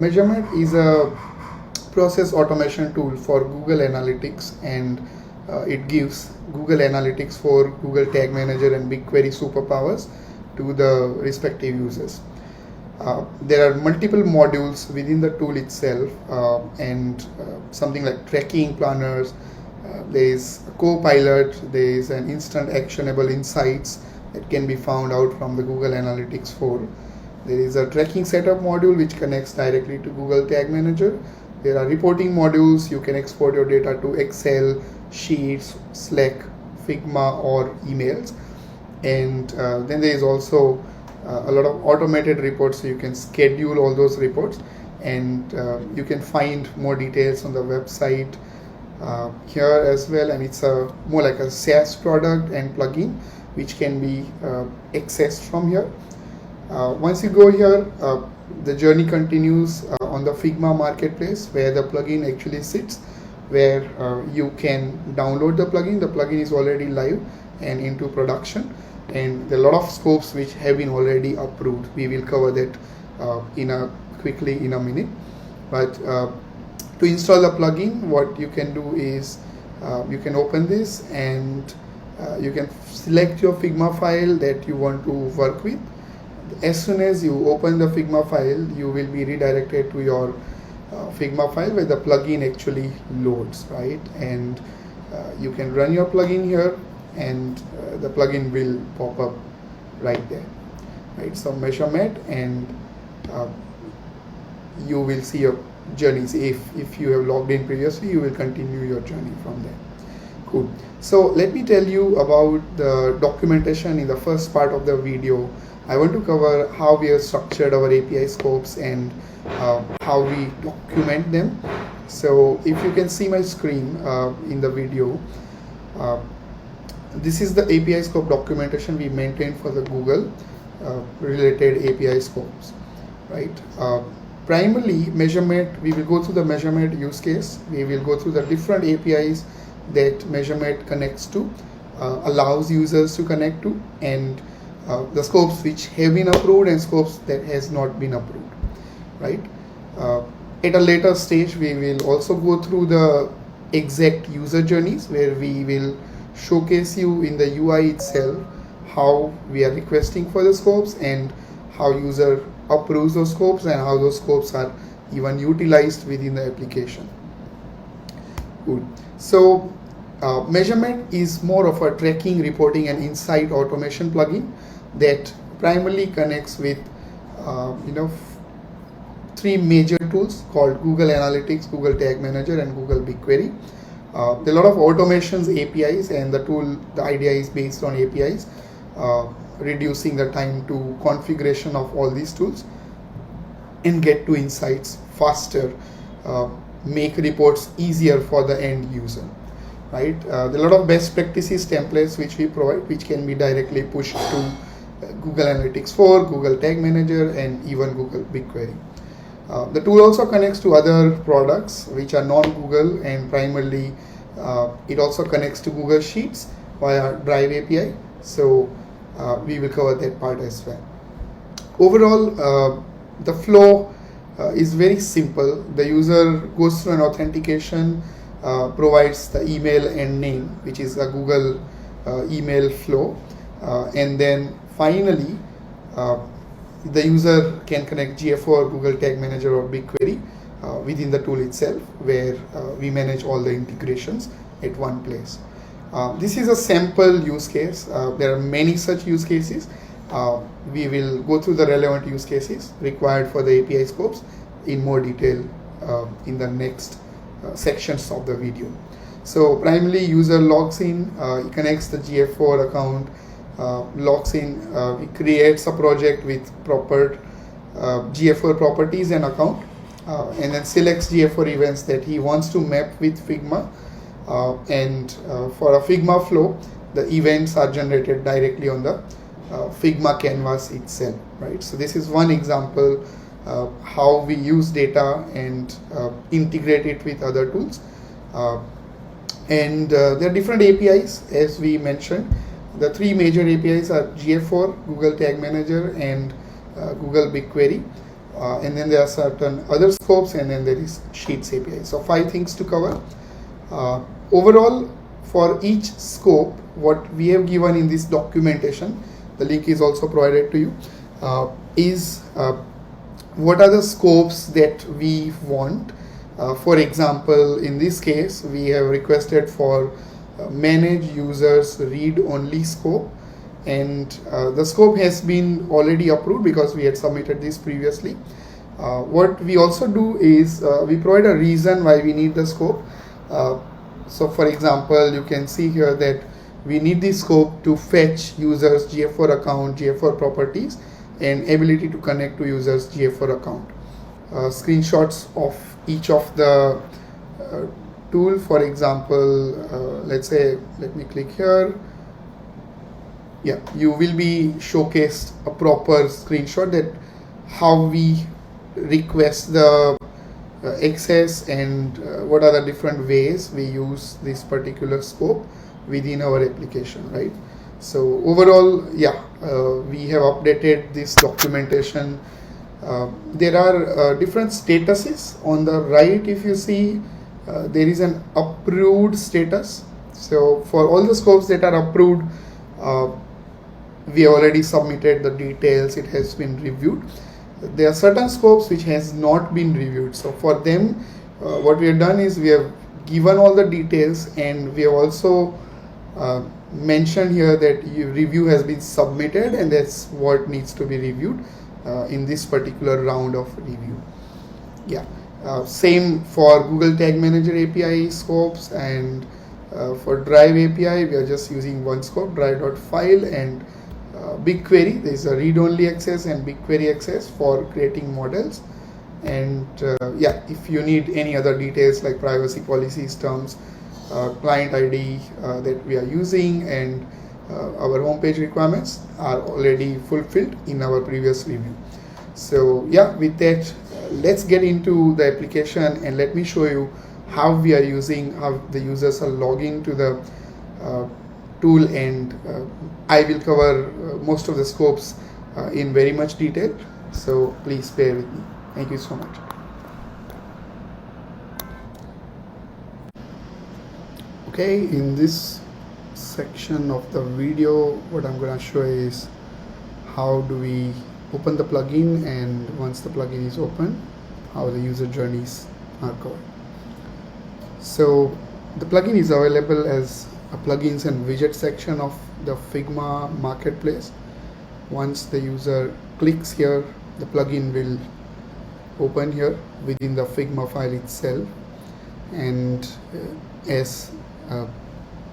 Measurement is a process automation tool for Google Analytics, and it gives Google Analytics for Google Tag Manager and BigQuery superpowers to the respective users. There are multiple modules within the tool itself, and something like tracking planners. There is a co-pilot, there is an instant actionable insights that can be found out from the Google Analytics 4. There is a tracking setup module which connects directly to Google Tag Manager. There are reporting modules. You can export your data to Excel, Sheets, Slack, Figma, or emails. And then there is also a lot of automated reports, so you can schedule all those reports, and you can find more details on the website here as well. And it's more like a SaaS product and plugin which can be accessed from here. Once you go here, the journey continues on the Figma marketplace, where the plugin actually sits, where you can download the plugin. The plugin is already live and into production, and there are a lot of scopes which have been already approved. We will cover that quickly in a minute. But to install the plugin, what you can do is you can open this, and you can select your Figma file that you want to work with. As soon as you open the Figma file, you will be redirected to your Figma file where the plugin actually loads, right? And you can run your plugin here, and the plugin will pop up right there, right? So Measuremate, and you will see your journeys. If you have logged in previously, you will continue your journey from there. Cool. So let me tell you about the documentation in the first part of the video. I want to cover how we have structured our API scopes and how we document them. So if you can see my screen in the video, this is the API scope documentation we maintain for the Google related API scopes, right? Primarily Measurement, we will go through the Measurement use case. We will go through the different APIs that Measurement connects to, allows users to connect to, and the scopes which have been approved and scopes that has not been approved, right? At a later stage, we will also go through the exact user journeys, where we will showcase you in the UI itself how we are requesting for the scopes, and how user approves those scopes, and how those scopes are even utilized within the application. Good. So Measurement is more of a tracking, reporting, and insight automation plugin that primarily connects with three major tools called Google Analytics, Google Tag Manager, and Google BigQuery. There are a lot of automations, APIs, and the idea is based on APIs, reducing the time to configuration of all these tools, and get to insights faster, make reports easier for the end user, right? There are a lot of best practices templates which we provide, which can be directly pushed to Google Analytics 4, Google Tag Manager, and even Google BigQuery. The tool also connects to other products which are non-Google, and primarily it also connects to Google Sheets via Drive API. So we will cover that part as well. Overall, the flow is very simple. The user goes through an authentication, provides the email and name, which is a Google email flow, and then finally the user can connect GA4, Google Tag Manager, or BigQuery within the tool itself, where we manage all the integrations at one place. This is a sample use case. There are many such use cases. We will go through the relevant use cases required for the API scopes in more detail in the next sections of the video. So primarily user logs in, he connects the GA4 account, logs in, he creates a project with proper GA4 properties and account, and then selects GA4 events that he wants to map with Figma, and for a Figma flow, the events are generated directly on the Figma canvas itself, right? So this is one example how we use data and integrate it with other tools. And there are different APIs, as we mentioned. The three major APIs are GA4, Google Tag Manager, and Google BigQuery. and then there are certain other scopes, and then there is Sheets API. So 5 things to cover. Overall, for each scope, what we have given in this documentation, the link is also provided to you, is what are the scopes that we want. For example, in this case, we have requested for manage users read only scope, and the scope has been already approved because we had submitted this previously. What we also do is we provide a reason why we need the scope. So for example, you can see here that we need the scope to fetch users GA4 account, GA4 properties, and ability to connect to users GA4 account. Screenshots of each of the tool, for example, let's say, let me click here. Yeah, you will be showcased a proper screenshot that how we request the access and what are the different ways we use this particular scope within our application, right? So overall, yeah, we have updated this documentation. There are different statuses on the right. If you see, there is an approved status. So for all the scopes that are approved, we already submitted the details, it has been reviewed. There are certain scopes which has not been reviewed. So for them, what we have done is we have given all the details, and we have also mentioned here that review has been submitted, and that's what needs to be reviewed in this particular round of review. Yeah, same for Google Tag Manager API scopes, and for Drive API we are just using one scope, drive.file, and BigQuery, there is a read-only access and BigQuery access for creating models. And yeah, if you need any other details like privacy policies, terms, client ID that we are using, and our homepage requirements are already fulfilled in our previous review. So yeah, with that, let's get into the application, and let me show you how we are using, how the users are logging to the tool, and I will cover most of the scopes in very much detail, so please bear with me. Thank you so much. Okay, in this section of the video, what I'm going to show is how do we open the plugin, and once the plugin is open, how the user journeys are covered. So the plugin is available as a plugins and widget section of the Figma marketplace. Once the user clicks here, the plugin will open here within the Figma file itself, and as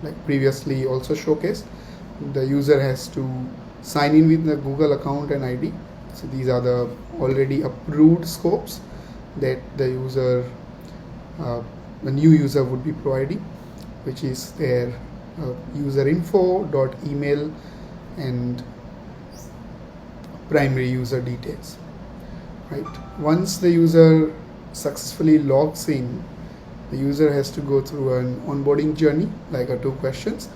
like previously also showcased, the user has to sign in with the Google account and ID. So these are the already approved scopes that the user, the new user would be providing, which is their user info, email, and primary user details. Right. Once the user successfully logs in, the user has to go through an onboarding journey, like 2 questions,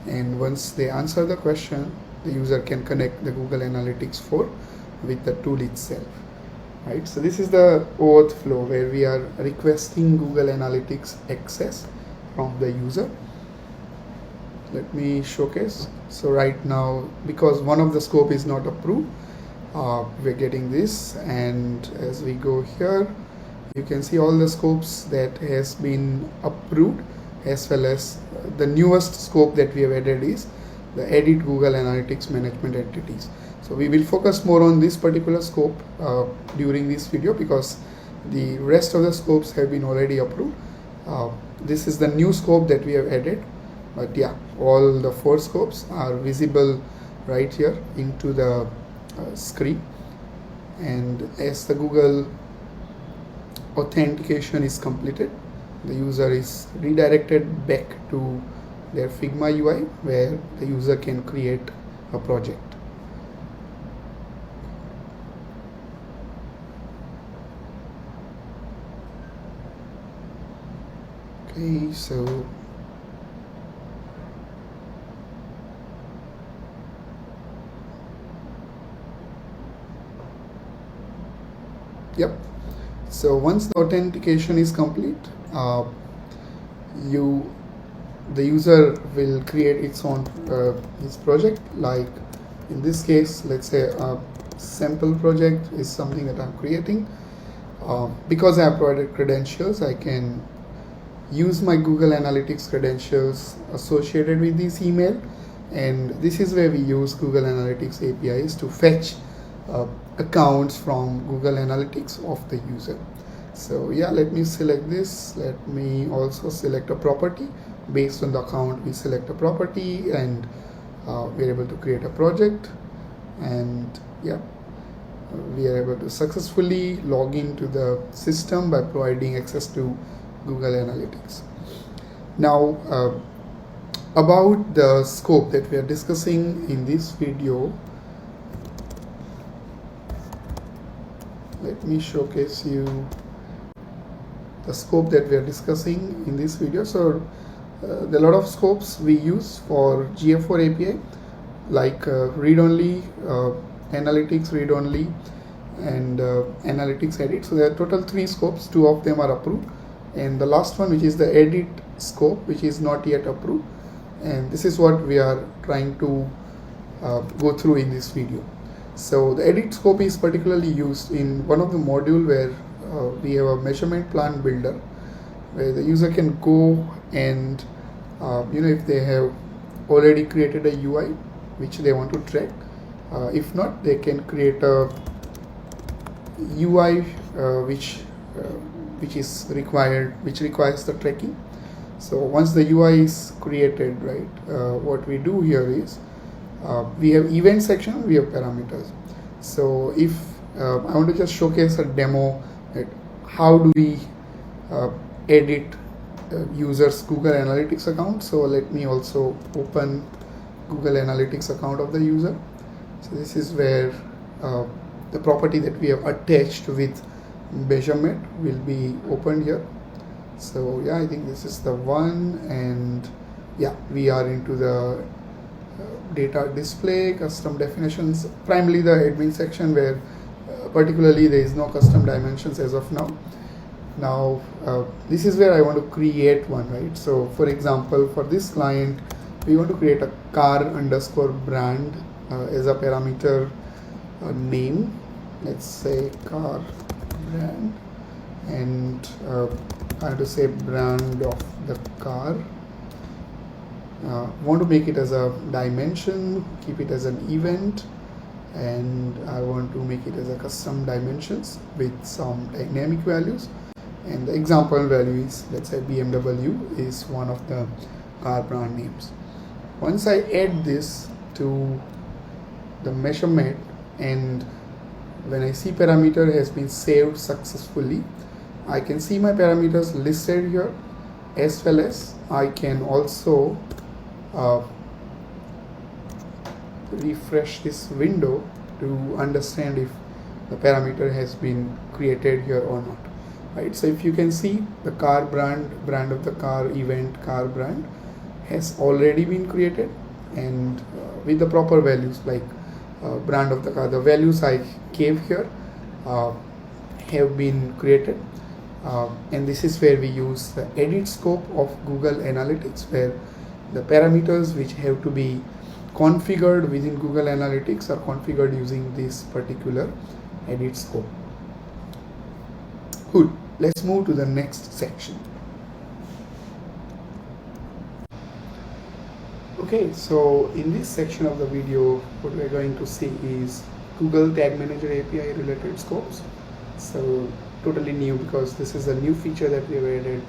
and once they answer the question, the user can connect the Google Analytics 4 with the tool itself. Right. So this is the OAuth flow where we are requesting Google Analytics access from the user. Let me showcase. So right now, because one of the scope is not approved, we're getting this, and as we go here, you can see all the scopes that has been approved, as well as the newest scope that we have added is the edit Google Analytics management entities. So we will focus more on this particular scope during this video, because the rest of the scopes have been already approved. This is the new scope that we have added, but yeah, all the 4 scopes are visible right here into the screen. And as the Google authentication is completed, the user is redirected back to their Figma UI, where the user can create a project. Okay, so Yep. So once the authentication is complete, the user will create its own his project. Like in this case, let's say a sample project is something that I'm creating. Because I have provided credentials, I can use my Google Analytics credentials associated with this email, and this is where we use Google Analytics APIs to fetch accounts from Google Analytics of the user. So yeah, let me select this. Let me also select a property. Based on the account, we select a property, and we're able to create a project. And yeah, we are able to successfully log into the system by providing access to Google Analytics. Now, about the scope that we are discussing in this video, let me showcase you the scope that we are discussing in this video. So there are a lot of scopes we use for GA4 API, like read-only, analytics read-only, and analytics edit. So there are total 3 scopes. 2 of them are approved, and the last one, which is the edit scope, which is not yet approved, and this is what we are trying to go through in this video. So the edit scope is particularly used in one of the module where we have a measurement plan builder, where the user can go and if they have already created a UI which they want to track, if not, they can create a UI which requires the tracking. So once the UI is created, right, what we do here is we have event section, we have parameters. So if I want to just showcase a demo that how do we edit users Google Analytics account. So let me also open Google Analytics account of the user. So this is where the property that we have attached with Measuremate will be opened here. So yeah, I think this is the one, and yeah, we are into the data display, custom definitions, primarily the admin section, where particularly there is no custom dimensions as of now. Now this is where I want to create one, right? So for example, for this client, we want to create a car_brand as a parameter name. Let's say car brand, and I have to say brand of the car. Want to make it as a dimension, keep it as an event, and I want to make it as a custom dimensions with some dynamic values. And the example value is, let's say BMW is one of the car brand names. Once I add this to the measurement, and when I see parameter has been saved successfully, I can see my parameters listed here, as well as I can also refresh this window to understand if the parameter has been created here or not. Right, so if you can see, the car brand of the car, event, car brand has already been created, and with the proper values, like brand of the car, the values I gave here have been created, and this is where we use the edit scope of Google Analytics, where the parameters which have to be configured within Google Analytics are configured using this particular edit scope. Good. Let's move to the next section. Okay, so in this section of the video, what we're going to see is Google Tag Manager API related scopes. So totally new, because this is a new feature that we have added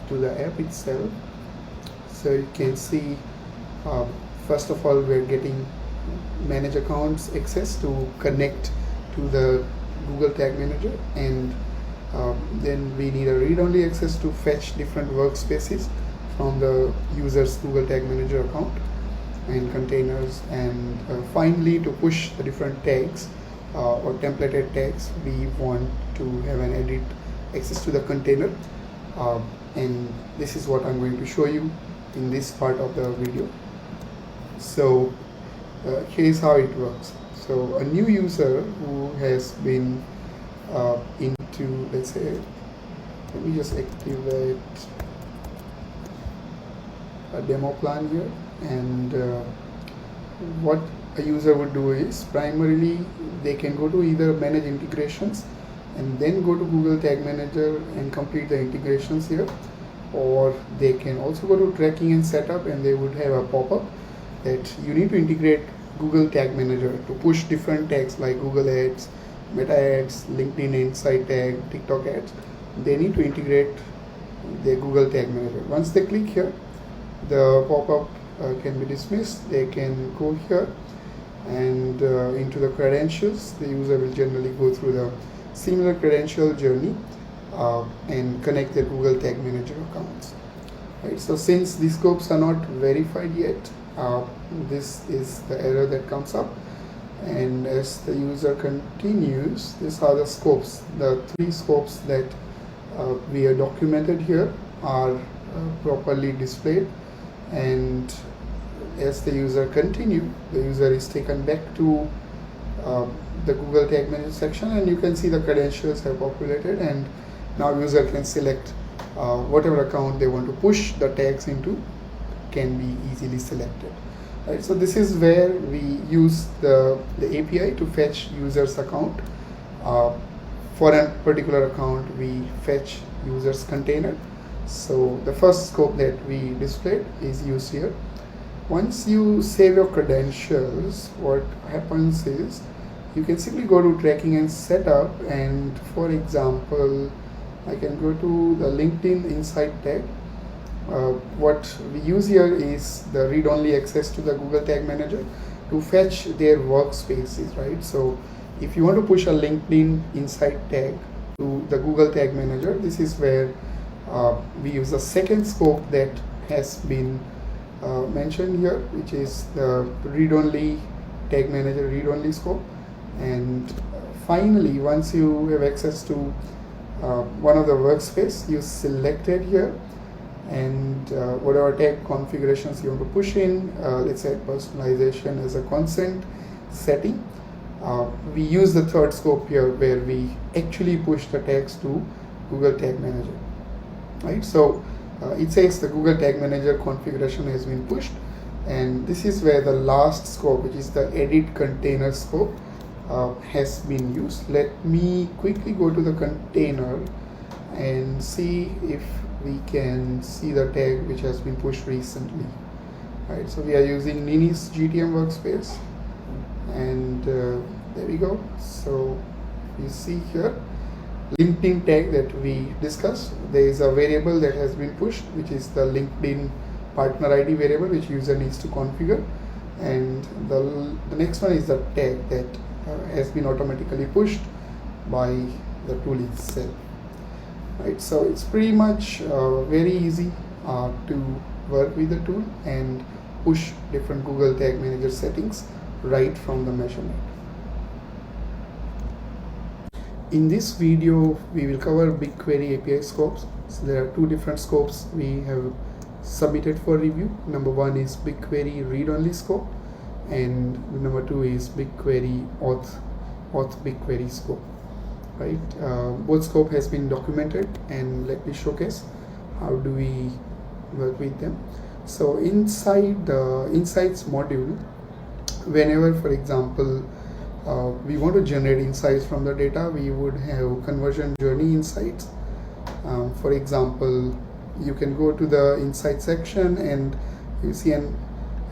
to the app itself. So you can see, first of all, we're getting manage accounts access to connect to the Google Tag Manager, and then we need a read-only access to fetch different workspaces from the user's Google Tag Manager account and containers, and finally to push the different tags or templated tags. We want to have an edit access to the container, and this is what I'm going to show you in this part of the video. So here is how it works. So a new user who has been into, let's say, let me just activate a demo plan here, and what a user would do is primarily they can go to either manage integrations and then go to Google Tag Manager and complete the integrations here, or they can also go to tracking and setup, and they would have a pop-up that you need to integrate Google Tag Manager to push different tags like Google Ads, Meta Ads, LinkedIn Insight Tag, TikTok Ads. They need to integrate the Google Tag Manager. Once they click here, the pop-up can be dismissed. They can go here and into the credentials. The user will generally go through the similar credential journey and connect their Google Tag Manager accounts. Right. So since these scopes are not verified yet, this is the error that comes up. And as the user continues, these are the scopes. The 3 scopes that we have documented here are properly displayed, and as the user continue, the user is taken back to the Google Tag Manager section, and you can see the credentials have populated, and now user can select whatever account they want to push the tags into can be easily selected. Right, so this is where we use the API to fetch user's account. For a particular account, we fetch user's container. So the first scope that we displayed is used here. Once you save your credentials, what happens is you can simply go to tracking and setup, and for example, I can go to the LinkedIn Insight tag. What we use here is the read-only access to the Google Tag Manager to fetch their workspaces, right? So if you want to push a LinkedIn Insight tag to the Google Tag Manager, this is where we use the second scope that has been mentioned here, which is the read-only Tag Manager read-only scope. And finally, once you have access to one of the workspace, you select it here, and whatever tag configurations you want to push in, let's say personalization as a consent setting. We use the third scope here where we actually push the tags to Google Tag Manager. Right, so it says the Google Tag Manager configuration has been pushed, and this is where the last scope, which is the edit container scope, has been used. Let me quickly go to the container and see if we can see the tag which has been pushed recently. Right, so we are using Nini's GTM workspace, and there we go. So you see here LinkedIn tag that we discussed, there is a variable that has been pushed, which is the LinkedIn partner ID variable, which user needs to configure, and the next one is the tag that has been automatically pushed by the tool itself. Right, so it's pretty much very easy to work with the tool and push different Google Tag Manager settings right from the Measuremate. In this video, we will cover BigQuery API scopes. So there are 2 different scopes we have submitted for review. Number 1 is BigQuery read-only scope, and number 2 is BigQuery auth BigQuery scope. Right, both scope has been documented, and let me showcase how do we work with them. So inside the insights module, whenever, for example, we want to generate insights from the data, we would have conversion journey insights. For example, you can go to the insight section and you see an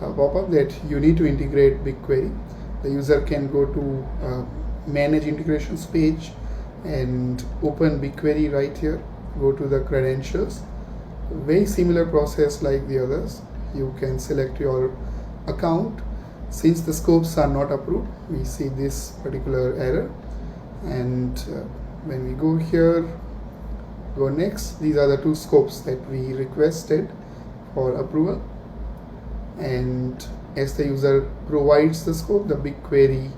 pop-up that you need to integrate BigQuery. The user can go to manage integrations page and open BigQuery right here, go to the credentials. Very similar process like the others. You can select your account. Since the scopes are not approved, we see this particular error, and when we go here, go next, these are the 2 scopes that we requested for approval, and as the user provides the scope, the BigQuery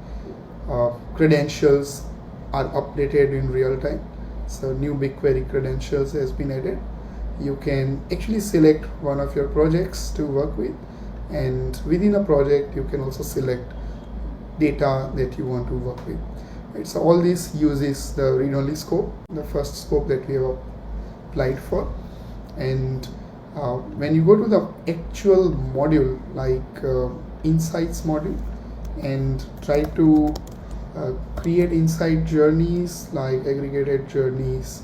credentials are updated in real time. So new BigQuery credentials has been added. You can actually select one of your projects to work with, and within a project you can also select data that you want to work with. Right, so all this uses the read-only scope, the first scope that we have applied for. And when you go to the actual module, like insights module, and try to create insight journeys, like aggregated journeys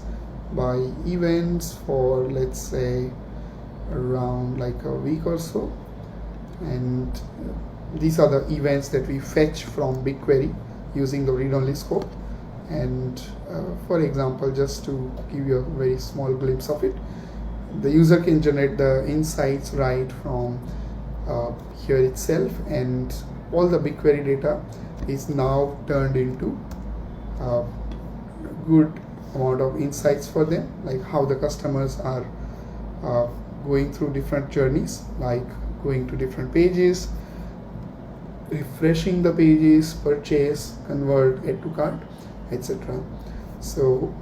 by events for, let's say, around like a week or so. And these are the events that we fetch from BigQuery using the read-only scope. And for example, just to give you a very small glimpse of it, the user can generate the insights right from here itself, and all the BigQuery data is now turned into a good amount of insights for them, like how the customers are going through different journeys, like going to different pages, refreshing the pages, purchase, convert, add to cart, etc. So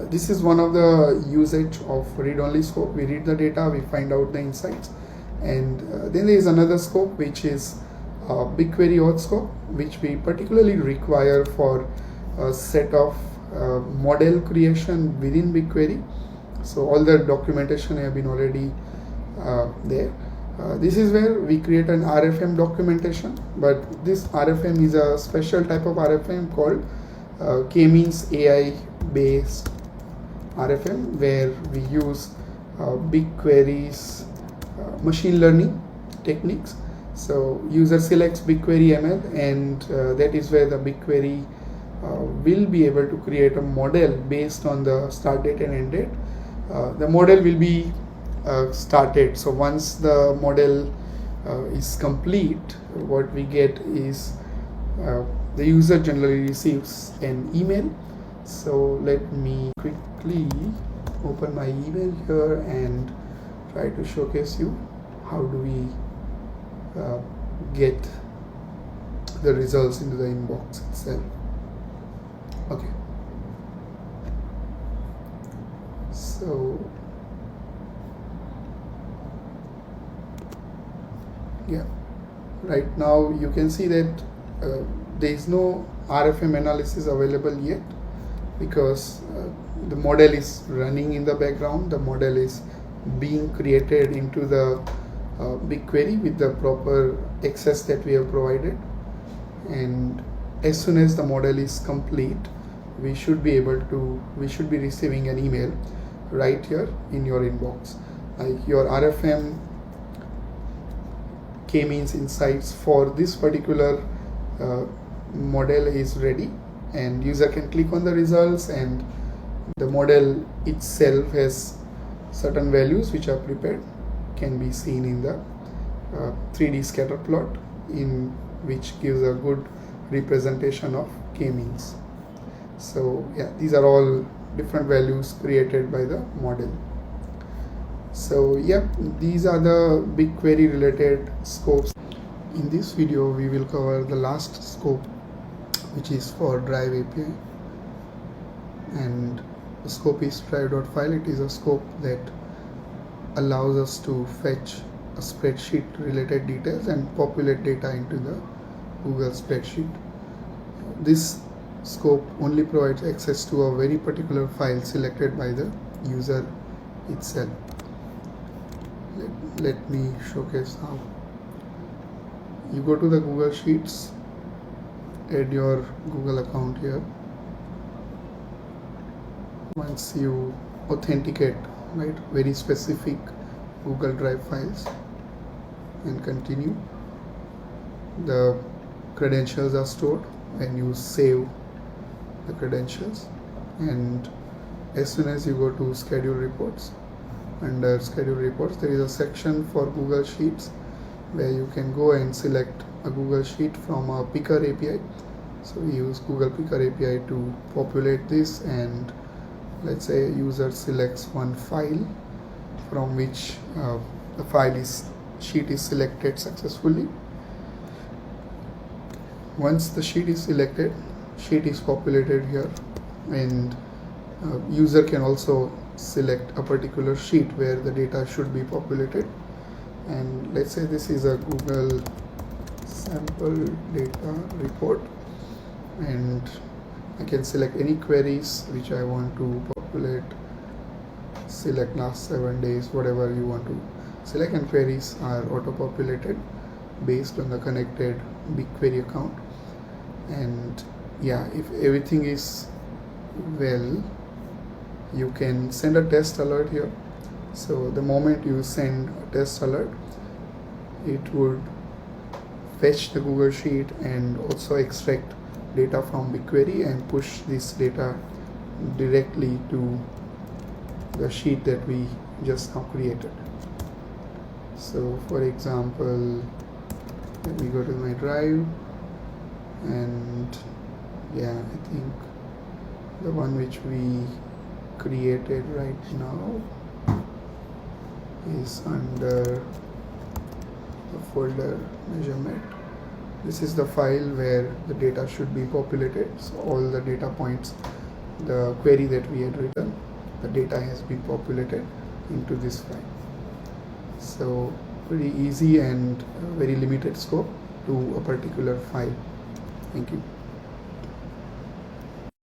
this is one of the usage of read-only scope. We read the data, we find out the insights. And then there is another scope, which is BigQuery auth scope, which we particularly require for a set of model creation within BigQuery. So all the documentation have been already there. This is where we create an RFM documentation, but this RFM is a special type of RFM called K-means AI based RFM, where we use BigQuery's machine learning techniques. So user selects BigQuery ML, and that is where the BigQuery will be able to create a model based on the start date and end date. The model will be started. So once the model is complete, what we get is the user generally receives an email. So let me quickly open my email here and try to showcase you how do we get the results into the inbox itself. Okay, so yeah, right now you can see that there is no RFM analysis available yet, because the model is running in the background. The model is being created into the BigQuery with the proper access that we have provided, and as soon as the model is complete, we should be receiving an email right here in your inbox, like your RFM K-means insights for this particular model is ready, and user can click on the results, and the model itself has certain values which are prepared, can be seen in the 3D scatter plot, in which gives a good representation of K-means. So yeah, these are all different values created by the model. So yeah, these are the BigQuery related scopes. In this video we will cover the last scope, which is for Drive API, and the scope is drive.file. It is a scope that allows us to fetch a spreadsheet related details and populate data into the Google spreadsheet. This scope only provides access to a very particular file selected by the user itself. Let me showcase how. You go to the Google Sheets, add your Google account here. Once you authenticate, right, very specific Google Drive files, and continue, the credentials are stored when you save the credentials. And as soon as you go to schedule reports, under schedule reports there is a section for Google Sheets where you can go and select a Google Sheet from a picker API. So we use Google Picker API to populate this, and let's say user selects one file from which the sheet is selected successfully. Once the sheet is selected, sheet is populated here, and user can also select a particular sheet where the data should be populated. And let's say this is a Google sample data report, and I can select any queries which I want to populate. Select last 7 days, whatever you want to select, and queries are auto populated based on the connected BigQuery account. And yeah, if everything is well, you can send a test alert here. So the moment you send a test alert, it would fetch the Google Sheet and also extract data from BigQuery and push this data directly to the sheet that we just now created. So for example, let me go to my drive, and yeah, I think the one which we created right now is under the folder measurement. This is the file where the data should be populated. So all the data points, the query that we had written, the data has been populated into this file. So pretty easy and very limited scope to a particular file. Thank you.